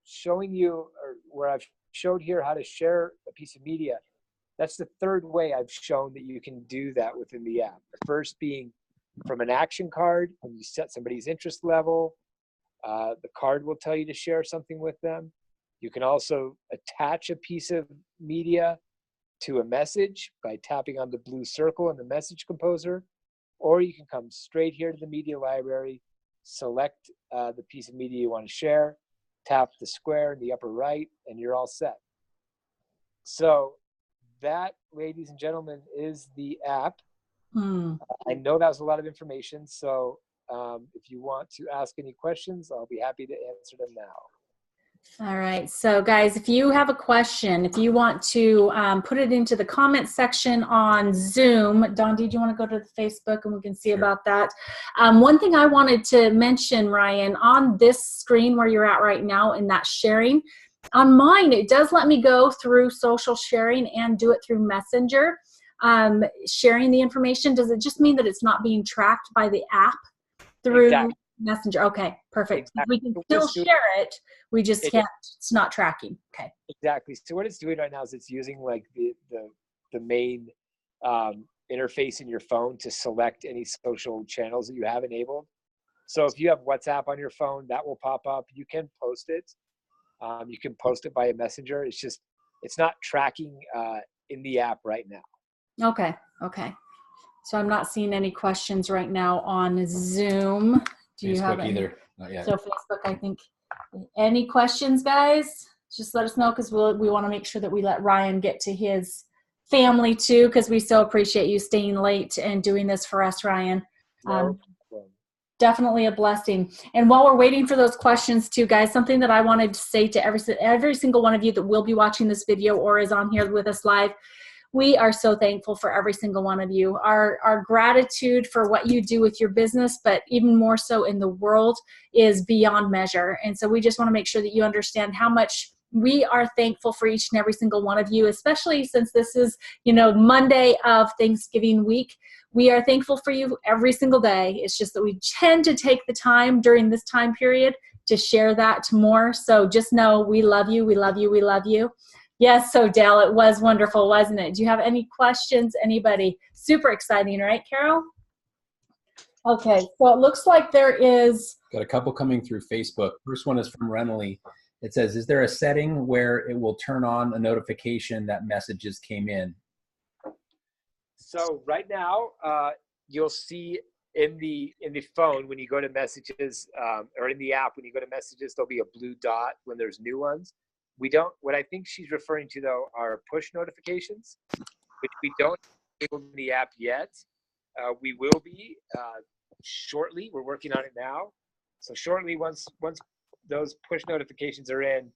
showing you where I've showed here how to share a piece of media, that's the third way I've shown that you can do that within the app. The first being from an action card, when you set somebody's interest level, the card will tell you to share something with them. You can also attach a piece of media to a message by tapping on the blue circle in the message composer, or you can come straight here to the media library, select the piece of media you want to share, tap the square in the upper right, and you're all set. So that, ladies and gentlemen, is the app. I know that was a lot of information, so if you want to ask any questions, I'll be happy to answer them now. All right. So guys, if you have a question, if you want to put it into the comment section on Zoom, Don, do you want to go to the Facebook and we can see about that? One thing I wanted to mention, Ryan, on this screen where you're at right now in that sharing, on mine, it does let me go through social sharing and do it through Messenger. Sharing the information, does it just mean that it's not being tracked by the app through Messenger? Okay, perfect. We can still share it. We just can't, it's not tracking. Okay. Exactly. So what it's doing right now is it's using like the main interface in your phone to select any social channels that you have enabled. So if you have WhatsApp on your phone, that will pop up. You can post it. You can post it via Messenger. It's just, it's not tracking in the app right now. Okay. Okay. So I'm not seeing any questions right now on Zoom. Do you have any? Either? Not yet. So Facebook, I think. Any questions, guys? Just let us know, because we want to make sure that we let Ryan get to his family too, because we so appreciate you staying late and doing this for us, Ryan. Definitely a blessing. And while we're waiting for those questions too, guys, something that I wanted to say to every single one of you that will be watching this video or is on here with us live, we are so thankful for every single one of you. Our gratitude for what you do with your business, but even more so in the world, is beyond measure. And so we just want to make sure that you understand how much we are thankful for each and every single one of you, especially since this is, Monday of Thanksgiving week. We are thankful for you every single day. It's just that we tend to take the time during this time period to share that more. So just know we love you. We love you. We love you. Yes, so Dale, it was wonderful, wasn't it? Do you have any questions? Anybody? Super exciting, right, Carol? Okay, so it looks like there is... Got a couple coming through Facebook. First one is from Renly. It says, is there a setting where it will turn on a notification that messages came in? So right now, you'll see in the phone when you go to messages, or in the app when you go to messages, there'll be a blue dot when there's new ones. What I think she's referring to though are push notifications, which we don't enable in the app yet. We will be shortly. We're working on it now. So shortly, once those push notifications are in,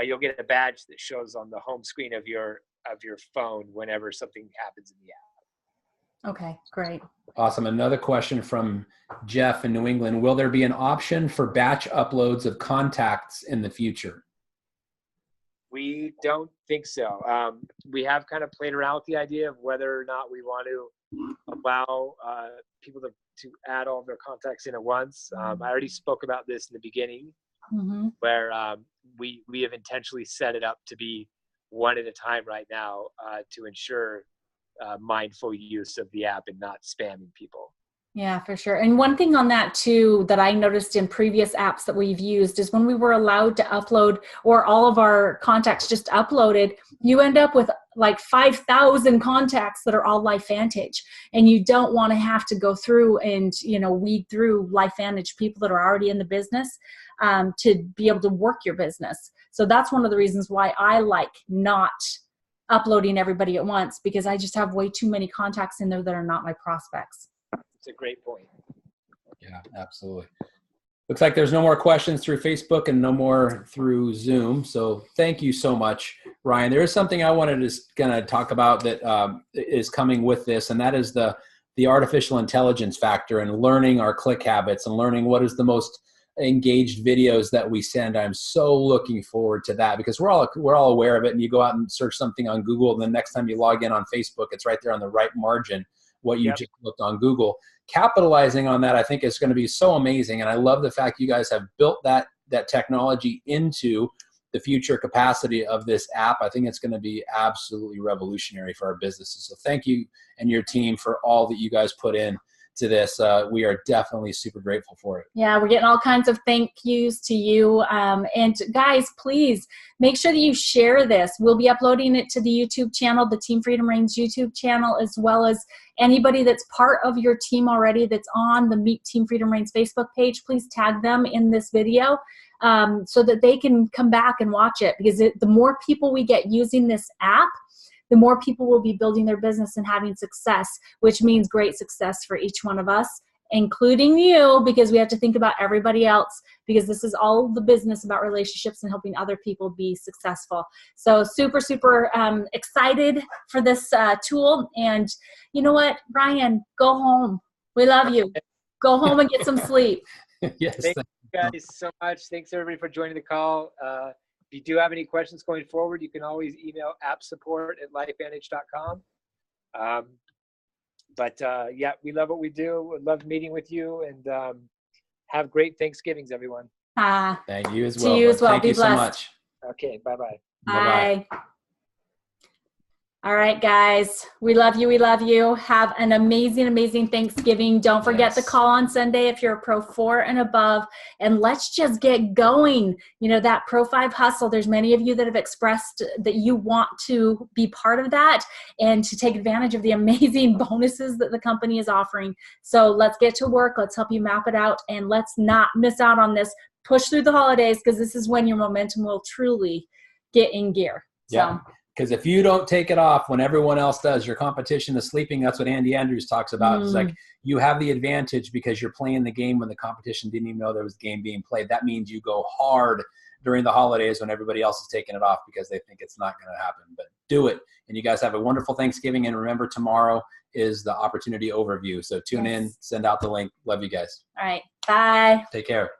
you'll get a badge that shows on the home screen of your phone whenever something happens in the app. Okay, great. Awesome. Another question from Jeff in New England. Will there be an option for batch uploads of contacts in the future? We don't think so. We have kind of played around with the idea of whether or not we want to allow people to add all of their contacts in at once. I already spoke about this in the beginning, where we have intentionally set it up to be one at a time right now to ensure mindful use of the app and not spamming people. Yeah, for sure. And one thing on that too that I noticed in previous apps that we've used is when we were allowed to upload, or all of our contacts just uploaded, you end up with like 5,000 contacts that are all LifeVantage. And you don't want to have to go through and, weed through LifeVantage people that are already in the business to be able to work your business. So that's one of the reasons why I like not uploading everybody at once, because I just have way too many contacts in there that are not my prospects. A great point. Yeah, absolutely. Looks like there's no more questions through Facebook and no more through Zoom. So thank you so much, Ryan. There is something I wanted to kind of talk about that is coming with this, and that is the artificial intelligence factor and learning our click habits and learning what is the most engaged videos that we send. I'm so looking forward to that, because we're all aware of it, and you go out and search something on Google, and the next time you log in on Facebook, it's right there on the right margin what you just looked on Google. Capitalizing on that, I think, is going to be so amazing, and I love the fact you guys have built that technology into the future capacity of this app. I think it's going to be absolutely revolutionary for our businesses. So thank you and your team for all that you guys put in to this. We are definitely super grateful for it. Yeah, we're getting all kinds of thank yous to you. And guys, please make sure that you share this. We'll be uploading it to the YouTube channel, the Team Freedom Reigns YouTube channel, as well as anybody that's part of your team already that's on the Meet Team Freedom Reigns Facebook page. Please tag them in this video so that they can come back and watch it, because the more people we get using this app, the more people will be building their business and having success, which means great success for each one of us, including you, because we have to think about everybody else, because this is all the business about relationships and helping other people be successful. So super, super excited for this tool. And you know what, Brian, go home. We love you. Go home and get some sleep. Yes. Thank you guys so much. Thanks everybody for joining the call. If you do have any questions going forward, you can always email appsupport@lifevantage.com. Yeah, we love what we do. We love meeting with you, and have great Thanksgivings, everyone. Thank you as well. To you as well. Thank Be you blessed. so much. Okay, bye-bye. Bye. All right, guys. We love you. We love you. Have an amazing, amazing Thanksgiving. Don't forget the call on Sunday if you're a Pro 4 and above. And let's just get going. You know, that Pro 5 hustle, there's many of you that have expressed that you want to be part of that and to take advantage of the amazing bonuses that the company is offering. So let's get to work. Let's help you map it out, and let's not miss out on this. Push through the holidays, because this is when your momentum will truly get in gear. Yeah. Because if you don't take it off when everyone else does, your competition is sleeping. That's what Andy Andrews talks about. It's like you have the advantage because you're playing the game when the competition didn't even know there was a game being played. That means you go hard during the holidays when everybody else is taking it off because they think it's not going to happen. But do it. And you guys have a wonderful Thanksgiving. And remember, tomorrow is the opportunity overview. So tune in, send out the link. Love you guys. All right. Bye. Take care.